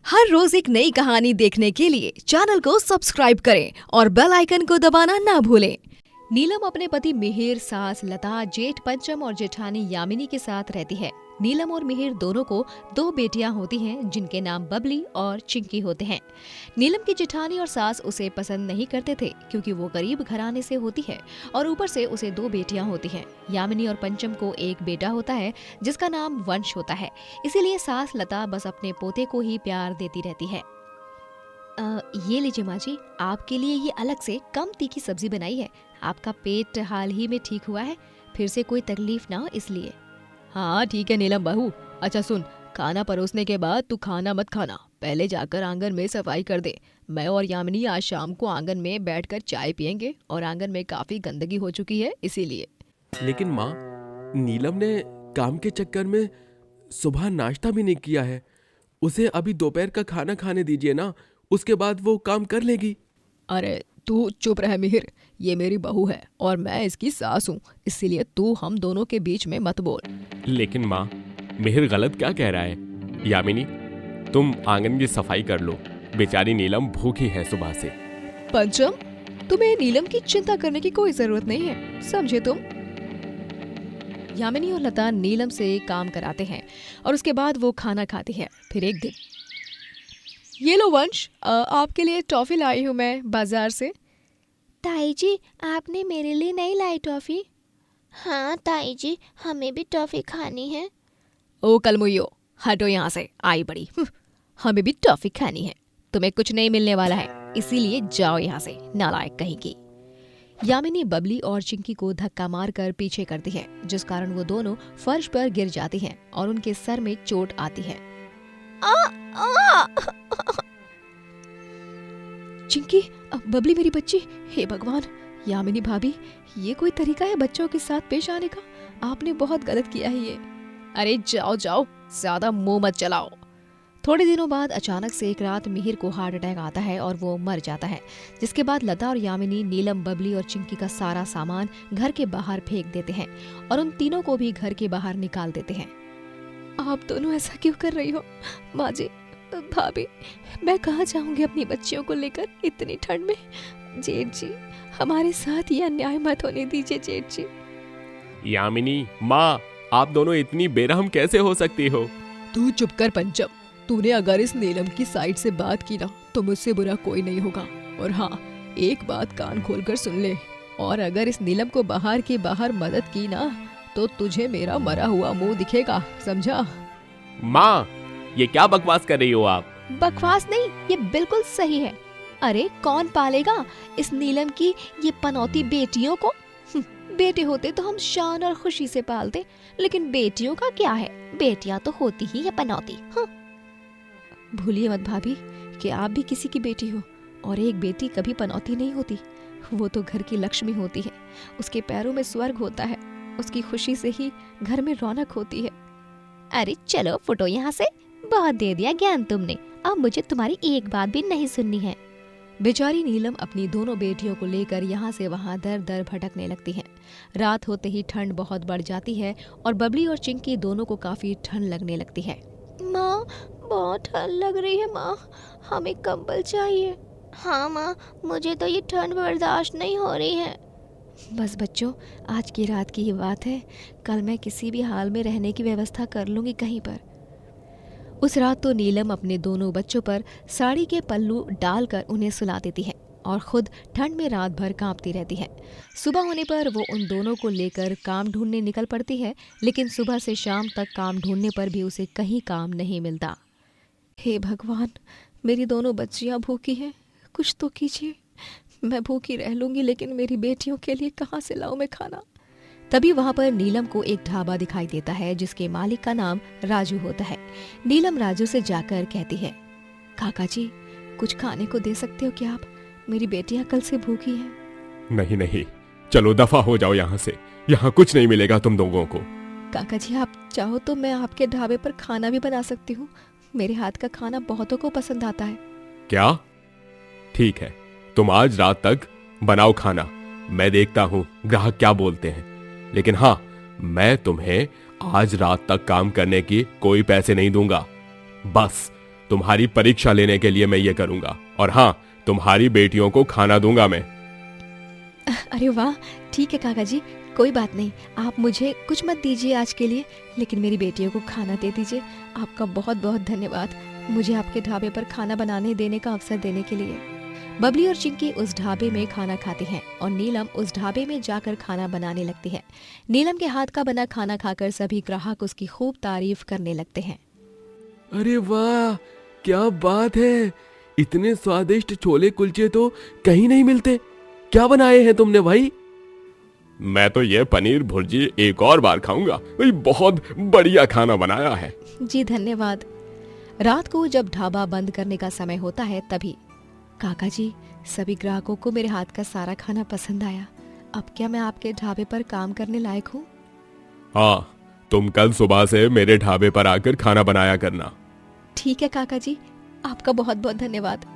हर रोज एक नई कहानी देखने के लिए चैनल को सब्सक्राइब करें और बेल आइकन को दबाना ना भूलें। नीलम अपने पति मिहिर, सास लता, जेठ पंचम और जेठानी यामिनी के साथ रहती है। नीलम और मिहिर दोनों को 2 बेटियां होती हैं जिनके नाम बबली और चिंकी होते हैं। नीलम की जेठानी और सास उसे पसंद नहीं करते थे क्योंकि वो गरीब घराने से होती है और ऊपर से उसे 2 बेटियां होती हैं। यामिनी और पंचम को एक बेटा होता है जिसका नाम वंश होता है, इसीलिए सास लता बस अपने पोते को ही प्यार देती रहती है। ये लीजिए माँ जी, आपके लिए ये अलग से कम तीखी सब्जी बनाई है। आपका पेट हाल ही में ठीक हुआ है, फिर से कोई तकलीफ ना हो इसलिए। हाँ ठीक है नीलम बहू। अच्छा सुन, खाना परोसने के बाद तू खाना मत खाना, पहले जाकर आंगन में सफाई कर दे। मैं और यामिनी आज शाम को आंगन में बैठकर चाय पियेंगे और आंगन में काफी गंदगी हो चुकी है इसीलिए। लेकिन माँ, नीलम ने काम के चक्कर में सुबह नाश्ता भी नहीं किया है। उसे अभी दोपहर का खाना खाने दीजिए ना, उसके बाद वो काम कर लेगी। अरे तू चुप रह मिहिर, ये मेरी बहू है और मैं इसकी सास हूँ, इसीलिए तू हम दोनों के बीच में मत बोल। लेकिन माँ, मिहिर गलत क्या कह रहा है? यामिनी, तुम आंगन की सफाई कर लो, बेचारी नीलम भूखी है सुबह से। पंचम, तुम्हें नीलम की चिंता करने की कोई जरूरत नहीं है, समझे तुम? यामिनी और लता नीलम से काम कराते हैं और उसके बाद वो खाना खाती है। फिर एक दिन, ये लो वंश, आपके लिए टॉफी लाई हूँ मैं बाजार से। ताई जी, आपने मेरे लिए नहीं लाई टॉफी? हाँ ताई जी, हमें भी टॉफी खानी है। ओ कलमुइयो, हटो यहाँ से, आई बड़ी। हमें भी टॉफी खानी है, तुम्हें कुछ नहीं मिलने वाला है, इसीलिए जाओ यहाँ से, नालायक कहीं की। यामिनी बबली और चिंकी को धक्का मारकर पीछे करती है, जिस कारण वो दोनों फर्श पर गिर जाती हैं और उनके सर में चोट आती है। चिंकी, बबली मेरी बच्ची, हे भगवान। यामिनी भाभी, ये कोई तरीका है बच्चों के साथ पेश आने का? आपने बहुत गलत किया है ये। अरे जाओ जाओ, ज्यादा मुंह मत चलाओ। थोड़े दिनों बाद अचानक से एक रात मिहिर को हार्ट अटैक आता है और वो मर जाता है, जिसके बाद लता और यामिनी नीलम, बबली और चिंकी का सारा सामान घर के बाहर फेंक देते हैं और उन तीनों को भी घर के बाहर निकाल देते हैं। आप दोनों ऐसा क्यों कर रही हो? माँ जी, भाभी, मैं कहाँ जाऊंगी अपनी बच्चियों को लेकर इतनी ठंड में? जेठ जी, हमारे साथ ये अन्याय मत होने दीजिए जेठ जी। यामिनी, माँ, आप दोनों इतनी बेरहम कैसे हो सकती हो? तू चुप कर पंचम, तूने अगर इस नीलम की साइड से बात की ना तो मुझसे बुरा कोई नहीं होगा। और हाँ, एक बात कान खोलकर सुन ले, और अगर इस नीलम को बाहर के बाहर मदद की ना तो तुझे मेरा मरा हुआ मुंह दिखेगा, समझा? माँ, ये क्या बकवास कर रही हो आप? बकवास नहीं, ये बिल्कुल सही है। अरे कौन पालेगा इस नीलम की ये पनौती बेटियों को? बेटे होते तो हम शान और खुशी से पालते, लेकिन बेटियों का क्या है, बेटियां तो होती ही है पनौती। भूलिए मत भाभी कि आप भी किसी की बेटी हो, और एक बेटी कभी पनौती नहीं होती, वो तो घर की लक्ष्मी होती है। उसके पैरों में स्वर्ग होता है, उसकी खुशी से ही घर में रौनक होती है। अरे चलो फुटो यहाँ से, बहुत दे दिया ज्ञान तुमने, अब मुझे तुम्हारी एक बात भी नहीं सुननी है। बेचारी नीलम अपनी दोनों बेटियों को लेकर यहाँ से वहाँ दर दर भटकने लगती है। रात होते ही ठंड बहुत बढ़ जाती है और बबली और चिंकी दोनों को काफी ठंड लगने लगती है। माँ, बहुत ठंड लग रही है माँ, हमें कंबल चाहिए। हाँ माँ, मुझे तो ये ठंड बर्दाश्त नहीं हो रही है। बस बच्चों, आज की रात की ये बात है, कल मैं किसी भी हाल में रहने की व्यवस्था कर लूंगी कहीं पर। उस रात तो नीलम अपने दोनों बच्चों पर साड़ी के पल्लू डालकर उन्हें सुला देती है और खुद ठंड में रात भर कांपती रहती है। सुबह होने पर वो उन दोनों को लेकर काम ढूंढने निकल पड़ती है, लेकिन सुबह से शाम तक काम ढूंढने पर भी उसे कहीं काम नहीं मिलता। हे भगवान, मेरी दोनों बच्चियां भूखी हैं, कुछ तो कीजिए। मैं भूखी रह लूंगी, लेकिन मेरी बेटियों के लिए कहाँ से लाऊं मैं खाना? तभी वहां पर नीलम को एक ढाबा दिखाई देता है जिसके मालिक का नाम राजू होता है। नीलम राजू से जाकर कहती है, काका जी, कुछ खाने को दे सकते हो क्या आप? मेरी बेटियां कल से भूखी हैं। नहीं नहीं, चलो दफा हो जाओ यहाँ से, यहाँ कुछ नहीं मिलेगा तुम लोगों को। काका जी, आप चाहो तो मैं आपके ढाबे पर खाना भी बना सकती हूँ, मेरे हाथ का खाना बहुतों को पसंद आता है। क्या? ठीक है, तुम आज रात तक बनाओ खाना, मैं देखता हूँ ग्राहक क्या बोलते हैं। लेकिन हाँ, मैं तुम्हें आज रात तक काम करने की कोई पैसे नहीं दूंगा, बस तुम्हारी परीक्षा लेने के लिए मैं ये करूंगा। और हाँ, तुम्हारी बेटियों को खाना दूंगा मैं। अरे वाह, ठीक है काका जी, कोई बात नहीं, आप मुझे कुछ मत दीजिए आज के लिए, लेकिन मेरी बेटियों को खाना दे दीजिए। आपका बहुत बहुत धन्यवाद मुझे आपके ढाबे पर खाना बनाने देने का अवसर देने के लिए। बबली और चिंकी उस ढाबे में खाना खाती हैं और नीलम उस ढाबे में जाकर खाना बनाने लगती है। नीलम के हाथ का बना खाना खाकर सभी ग्राहक उसकी खूब तारीफ करने लगते हैं। अरे वाह, क्या बात है, इतने स्वादिष्ट छोले कुलचे तो कहीं नहीं मिलते। क्या बनाए हैं तुमने भाई? मैं तो ये पनीर भुर्जी एक और बार खाऊंगा, भाई बहुत बढ़िया खाना बनाया है। जी धन्यवाद। रात को जब ढाबा बंद करने का समय होता है तभी, काका जी, सभी ग्राहकों को मेरे हाथ का सारा खाना पसंद आया। अब क्या मैं आपके ढाबे पर काम करने लायक हूँ? हाँ, तुम कल सुबह से मेरे ढाबे पर आकर खाना बनाया करना। ठीक है काका जी, आपका बहुत बहुत धन्यवाद।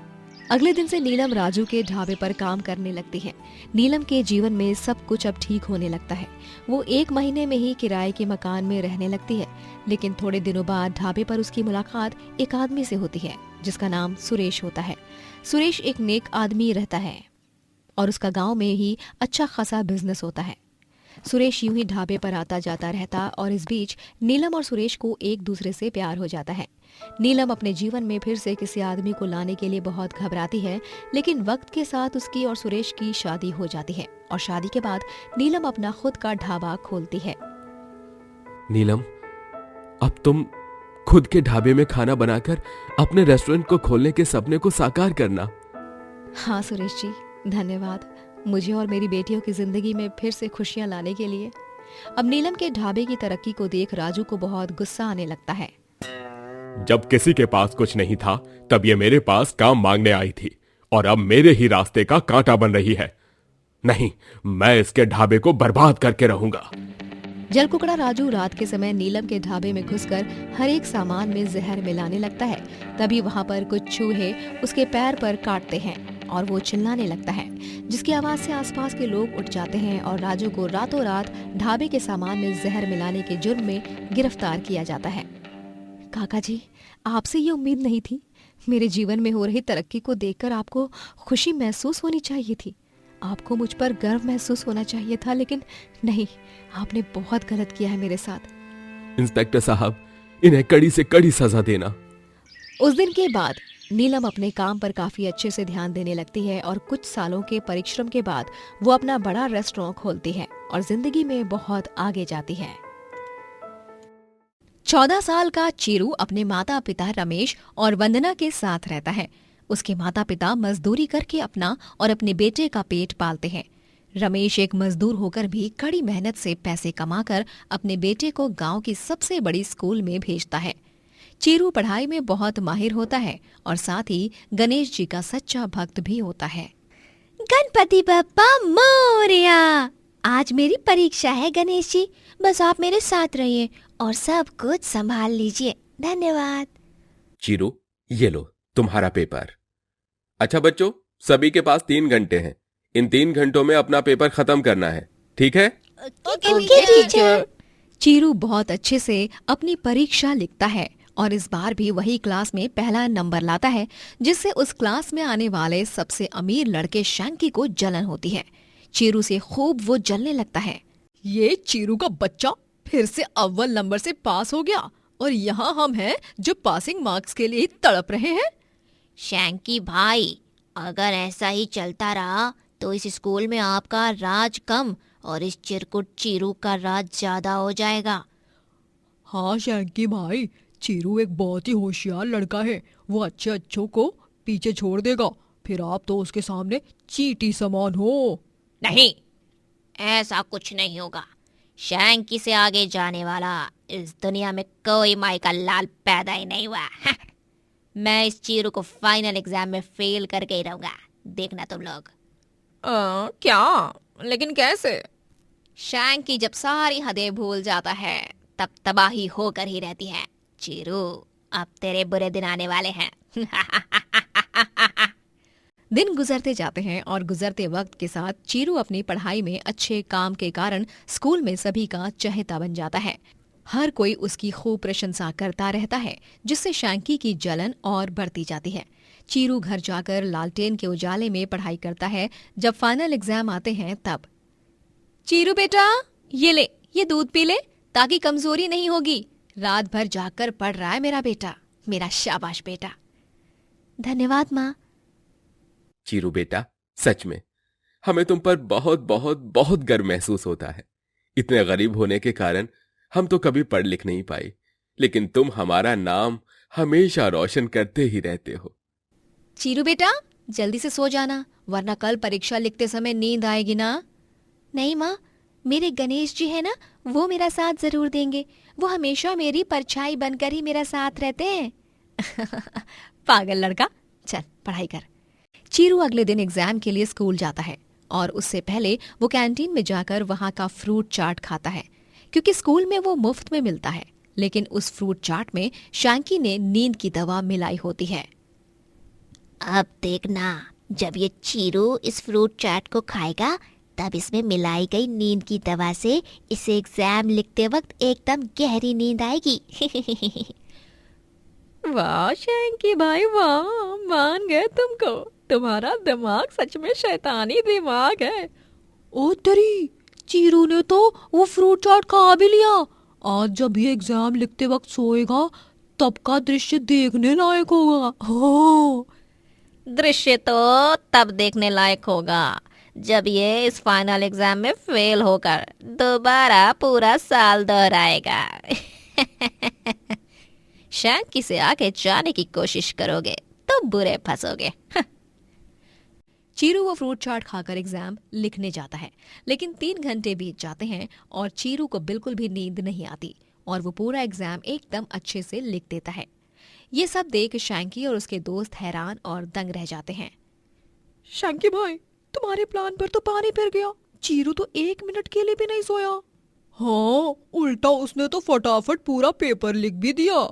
अगले दिन से नीलम राजू के ढाबे पर काम करने लगती है। नीलम के जीवन में सब कुछ अब ठीक होने लगता है। वो 1 महीने में ही किराए के मकान में रहने लगती है, लेकिन थोड़े दिनों बाद ढाबे पर उसकी मुलाकात एक आदमी से होती है जिसका नाम सुरेश होता है। सुरेश एक नेक आदमी रहता है और उसका गांव में ही अच्छा खासा बिजनेस होता है। सुरेश यूं ही ढाबे पर आता जाता रहता और इस बीच नीलम और सुरेश को एक दूसरे से प्यार हो जाता है। नीलम अपने जीवन में फिर से किसी आदमी को लाने के लिए बहुत घबराती है, लेकिन वक्त के साथ उसकी और सुरेश की शादी हो जाती है और शादी के बाद नीलम अपना खुद का ढाबा खोलती है। नीलम, अब तुम खुद के ढाबे में खाना बनाकर अपने रेस्टोरेंट को खोलने के सपने को साकार करना। हाँ सुरेश जी, धन्यवाद मुझे और मेरी बेटियों की जिंदगी में फिर से खुशियां लाने के लिए। अब नीलम के ढाबे की तरक्की को देख राजू को बहुत गुस्सा आने लगता है। जब किसी के पास कुछ नहीं था तब ये मेरे पास काम मांगने आई थी और अब मेरे ही रास्ते का कांटा बन रही है। नहीं, मैं इसके ढाबे को बर्बाद करके रहूंगा। जलकुकड़ा राजू रात के समय नीलम के ढाबे में घुसकर हर एक सामान में जहर मिलाने लगता है। तभी वहाँ पर कुछ चूहे उसके पैर पर काटते हैं और वो चिल्लाने लगता है, जिसकी आवाज से आसपास के लोग उठ जाते हैं और राजू को रातों रात ढाबे के सामान में जहर मिलाने के जुर्म में गिरफ्तार किया जाता है। काका जी, आपसे ये उम्मीद नहीं थी। मेरे जीवन में हो रही तरक्की को देखकर आपको खुशी महसूस होनी चाहिए थी, आपको मुझ पर गर्व महसूस होना चाहिए था, लेकिन नहीं, आपने बहुत गलत किया है मेरे साथ। इंस्पेक्टर साहब, इन्हें कड़ी से कड़ी सजा देना। उस दिन के बाद नीलम अपने काम पर काफी अच्छे से ध्यान देने लगती है और कुछ सालों के परिश्रम के बाद वो अपना बड़ा रेस्टोरेंट खोलती है और जिंदगी में बहुत आगे जाती है। 14 साल का चीरू अपने माता पिता रमेश और वंदना के साथ रहता है। उसके माता पिता मजदूरी करके अपना और अपने बेटे का पेट पालते हैं। रमेश एक मजदूर होकर भी कड़ी मेहनत से पैसे कमाकर अपने बेटे को गांव की सबसे बड़ी स्कूल में भेजता है। चीरू पढ़ाई में बहुत माहिर होता है और साथ ही गणेश जी का सच्चा भक्त भी होता है। गणपति बप्पा मोरया। आज मेरी परीक्षा है गणेश जी, बस आप मेरे साथ रहिए और सब कुछ संभाल लीजिए। धन्यवाद। चीरू, ये लो तुम्हारा पेपर। अच्छा बच्चों, सभी के पास 3 घंटे हैं। इन 3 घंटों में अपना पेपर खत्म करना है, ठीक है? Okay teacher. चीरू बहुत अच्छे से अपनी परीक्षा लिखता है और इस बार भी वही क्लास में पहला नंबर लाता है, जिससे उस क्लास में आने वाले सबसे अमीर लड़के शैंकी को जलन होती है। चीरू से खूब वो जलने लगता है। ये चीरू का बच्चा फिर से अव्वल नंबर से पास हो गया और यहाँ हम हैं जो पासिंग मार्क्स के लिए तड़प रहे हैं। शैंकी भाई, अगर ऐसा ही चलता रहा तो इस स्कूल में आपका राज कम और इस चिरकुट चीरू का राज ज्यादा हो जाएगा। हाँ शैंकी भाई, चीरू एक बहुत ही होशियार लड़का है। वो अच्छों को पीछे छोड़ देगा, फिर आप तो उसके सामने चींटी समान हो। नहीं, ऐसा कुछ नहीं होगा। शैंकी से आगे जाने वाला इस दुनिया में कोई माई का लाल पैदा ही नहीं हुआ। मैं इस चीरू को फाइनल एग्जाम में फेल करके ही रहूंगा, देखना तुम लोग। क्या? लेकिन कैसे? शैंकी जब सारी हदें भूल जाता है तब तबाही होकर ही रहती है। चीरू, अब तेरे बुरे दिन आने वाले हैं। दिन गुजरते जाते हैं और गुजरते वक्त के साथ चीरू अपनी पढ़ाई में अच्छे काम के कारण स्कूल में सभी का चहेता बन जाता है। हर कोई उसकी खूब प्रशंसा करता रहता है, जिससे शैंकी की जलन और बढ़ती जाती है। चीरू घर जाकर लालटेन के उजाले में पढ़ाई करता है। जब फाइनल एग्जाम आते हैं तब चीरू बेटा, ये ले, ये दूध पी ले, ताकि कमजोरी नहीं होगी। रात भर जाकर पढ़ रहा है मेरा बेटा, मेरा शाबाश बेटा। धन्यवाद माँ। चीरू बेटा, सच में हमें तुम पर बहुत बहुत बहुत गर्व महसूस होता है। इतने गरीब होने के कारण हम तो कभी पढ़ लिख नहीं पाए, लेकिन तुम हमारा नाम हमेशा रोशन करते ही रहते हो। चीरू बेटा, जल्दी से सो जाना, वरना कल परीक्षा लिखते समय नींद आएगी ना। नहीं माँ, मेरे गणेश जी है ना, वो मेरा साथ जरूर देंगे। वो हमेशा मेरी परछाई बनकर ही मेरा साथ रहते हैं। पागल लड़का, चल पढ़ाई कर। चीरू अगले दिन एग्जाम के लिए स्कूल जाता है और उससे पहले वो कैंटीन में जाकर वहाँ का फ्रूट चाट खाता है, क्योंकि स्कूल में वो मुफ्त में मिलता है। लेकिन उस फ्रूट चाट में शैंकी ने नींद की दवा मिलाई होती है। अब देखना, जब ये चीरू इस फ्रूट चाट को खाएगा तब इसमें मिलाई गई नींद की दवा से इसे एग्जाम लिखते वक्त एकदम गहरी नींद आएगी। वाह शैंकी भाई वाह, मान गए तुमको। तुम्हारा दिमाग सच में शैतानी दिमाग है। ओ तेरी, चीरू ने तो वो फ्रूट चाट खा भी लिया। आज जब ये एग्जाम लिखते वक्त सोएगा तब का दृश्य देखने लायक होगा। हो, दृश्य तो तब देखने लायक होगा जब ये इस फाइनल एग्जाम में फेल होकर दोबारा पूरा साल दोहराएगा। शैंकी से आगे जाने की कोशिश करोगे तो बुरे फंसोगे। चीरू वो फ्रूट चाट खाकर एग्जाम लिखने जाता है, लेकिन 3 घंटे बीत जाते हैं और चीरू को बिल्कुल भी नींद नहीं आती और वो पूरा एग्जाम एकदम अच्छे से लिख देता है। ये सब देख शैंकी और उसके दोस्त हैरान और दंग रह जाते हैं। शैंकी भाई, तुम्हारे प्लान पर तो पानी फिर गया। चीरू तो 1 मिनट के लिए भी नहीं सोया। हाँ, उल्टा उसने तो फटाफट पूरा पेपर लिख भी दिया।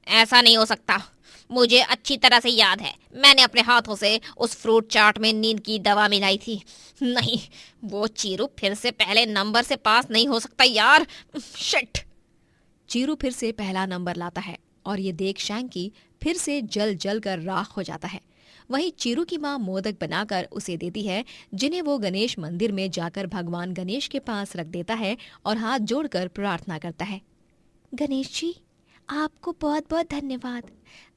ऐसा नहीं हो सकता। मुझे अच्छी तरह से याद है, मैंने अपने हाथों से उस फ्रूट चाट में नींद की दवा मिलाई थी। नहीं, वो चीरू फिर से पहले नंबर से पास नहीं हो सकता यार। शिट। चीरू फिर से पहला नंबर लाता है और ये देख शैंकी फिर से जल जल कर राख हो जाता है। वहीं चीरू की माँ मोदक बनाकर उसे देती है, जिन्हें वो गणेश मंदिर में जाकर भगवान गणेश के पास रख देता है और हाथ जोड़कर प्रार्थना करता है। गणेश जी, आपको बहुत बहुत धन्यवाद।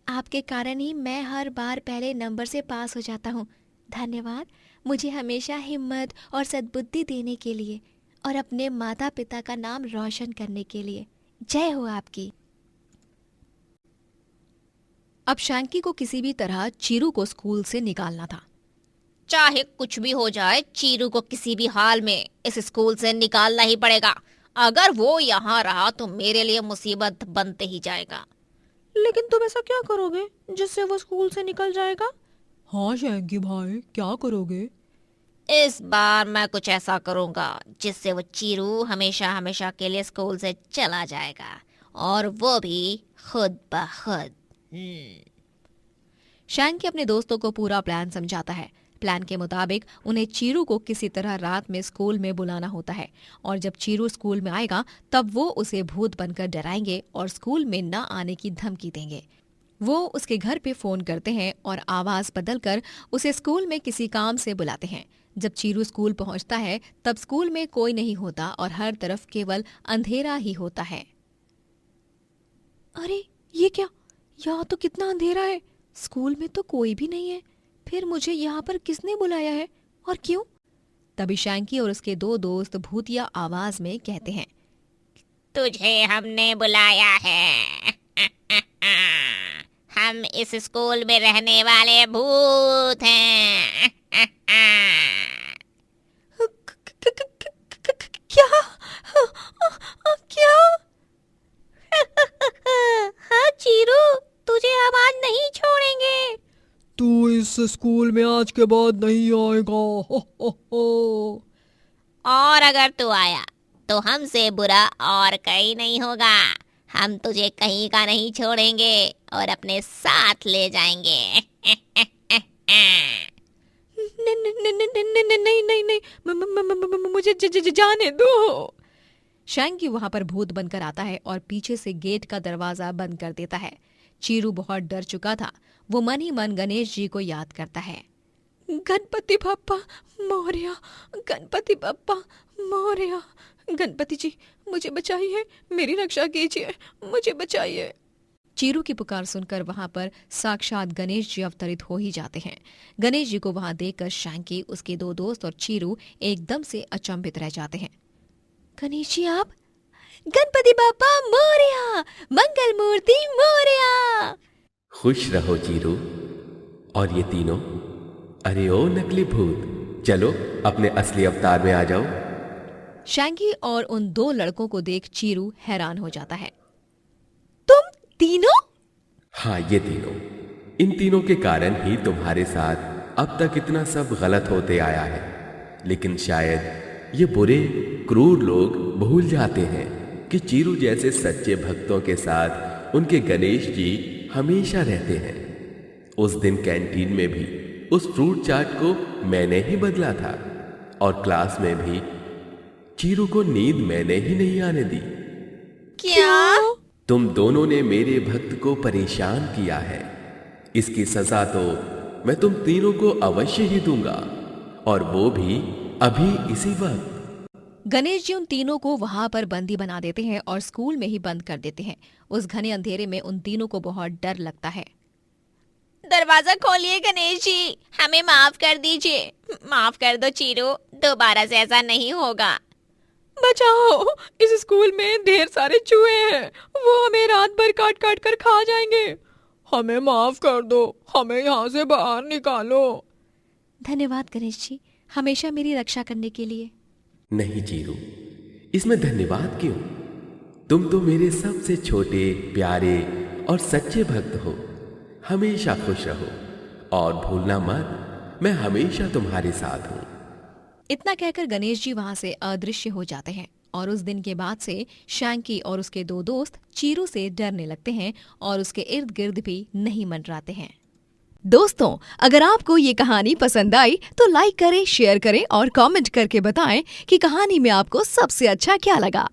आपके कारण ही मैं हर बार पहले नंबर से पास हो जाता हूँ। धन्यवाद मुझे हमेशा हिम्मत और सद्बुद्धि देने के लिए और अपने माता पिता का नाम रोशन करने के लिए। जय हो आपकी। अब शैंकी को किसी भी तरह चीरू को स्कूल से निकालना था। चाहे कुछ भी हो जाए, चीरू को किसी भी हाल में इस स्कूल से निकालना ही पड़ेगा। अगर वो यहाँ रहा तो मेरे लिए मुसीबत बनते ही जाएगा। लेकिन तुम ऐसा क्या करोगे जिससे वो स्कूल से निकल जाएगा? हाँ शैंकी भाई, क्या करोगे? इस बार मैं कुछ ऐसा करूंगा जिससे वो चीरू हमेशा हमेशा के लिए स्कूल से चला जाएगा, और वो भी खुद ब खुद। शैंकी अपने दोस्तों को पूरा प्लान समझाता है। प्लान के मुताबिक उन्हें चीरू को किसी तरह रात में स्कूल में बुलाना होता है, और जब चीरू स्कूल में आएगा तब वो उसे भूत बनकर डराएंगे और स्कूल में न आने की धमकी देंगे। वो उसके घर पे फोन करते हैं और आवाज बदलकर उसे स्कूल में किसी काम से बुलाते हैं। जब चीरू स्कूल पहुंचता है तब स्कूल में कोई नहीं होता और हर तरफ केवल अंधेरा ही होता है। अरे ये क्या, यहाँ तो कितना अंधेरा है। स्कूल में तो कोई भी नहीं है। फिर मुझे यहाँ पर किसने बुलाया है और क्यों? तभी शैंकी और उसके 2 दोस्त भूतिया आवाज में कहते हैं, तुझे हमने बुलाया है। हम इस स्कूल में रहने वाले भूत हैं। क्या? क्या? हाँ चीरू, तुझे हम आज नहीं छोड़ेंगे। तू इस स्कूल में आज के बाद नहीं आएगा। हो। और अगर तू आया तो हमसे बुरा और कहीं नहीं होगा। हम तुझे कहीं का नहीं छोड़ेंगे और अपने साथ ले जाएंगे। नहीं नहीं नहीं, मुझे जाने दो। शैंकी वहां पर भूत बनकर आता है और पीछे से गेट का दरवाजा बंद कर देता है। चीरू बहुत डर चुका था। वो मन ही मन गणेश जी को याद करता है। गणपति बप्पा मोरया, गणपति बप्पा मोरया। गणपति जी मुझे बचाइए, मेरी रक्षा कीजिए, मुझे बचाइए। चीरू की पुकार सुनकर वहां पर साक्षात गणेश जी अवतरित हो ही जाते हैं। गणेश जी को वहां देखकर शैंकी, उसके दो दोस्त और चीरू एकदम से अचंभित रह जाते हैं। गणेश जी आप? गणपति बापा मोरया, मंगल मूर्ति मोरया। खुश रहो चीरू। और ये तीनों, अरे ओ नकली भूत, चलो अपने असली अवतार में आ जाओ। शैंकी और उन दो लड़कों को देख चीरू हैरान हो जाता है। तुम तीनों? हाँ, ये तीनों। इन तीनों के कारण ही तुम्हारे साथ अब तक इतना सब गलत होते आया है। लेकिन शायद ये बुरे क्रूर लोग भूल जाते हैं कि चीरू जैसे सच्चे भक्तों के साथ उनके गणेश जी हमेशा रहते हैं। उस दिन कैंटीन में भी उस फ्रूट चाट को मैंने ही बदला था और क्लास में भी चीरू को नींद मैंने ही नहीं आने दी। क्या? तुम दोनों ने मेरे भक्त को परेशान किया है। इसकी सजा तो मैं तुम तीनों को अवश्य ही दूंगा, और वो भी अभी इसी वक्त। गणेश जी उन तीनों को वहां पर बंदी बना देते हैं और स्कूल में ही बंद कर देते हैं। उस घने अंधेरे में उन तीनों को बहुत डर लगता है। दरवाजा खोलिए गणेश जी, हमें माफ कर दीजिए। माफ कर दो चीरू, दोबारा से ऐसा नहीं होगा। बचाओ, इस स्कूल में ढेर सारे चूहे हैं, वो हमें रात भर काट काट कर खा जाएंगे। हमें माफ कर दो, हमें यहाँ से बाहर निकालो। धन्यवाद गणेश जी, हमेशा मेरी रक्षा करने के लिए। नहीं चीरू, इसमें धन्यवाद क्यों? तुम तो मेरे सबसे छोटे, प्यारे और सच्चे भक्त हो। हमेशा खुश रहो और भूलना मत, मैं हमेशा तुम्हारे साथ हूँ। इतना कहकर गणेश जी वहां से अदृश्य हो जाते हैं और उस दिन के बाद से शैंकी और उसके दो दोस्त चीरू से डरने लगते हैं और उसके इर्द गिर्द भी नहीं मंडराते हैं। दोस्तों, अगर आपको ये कहानी पसंद आई तो लाइक करें, शेयर करें और कमेंट करके बताएं कि कहानी में आपको सबसे अच्छा क्या लगा।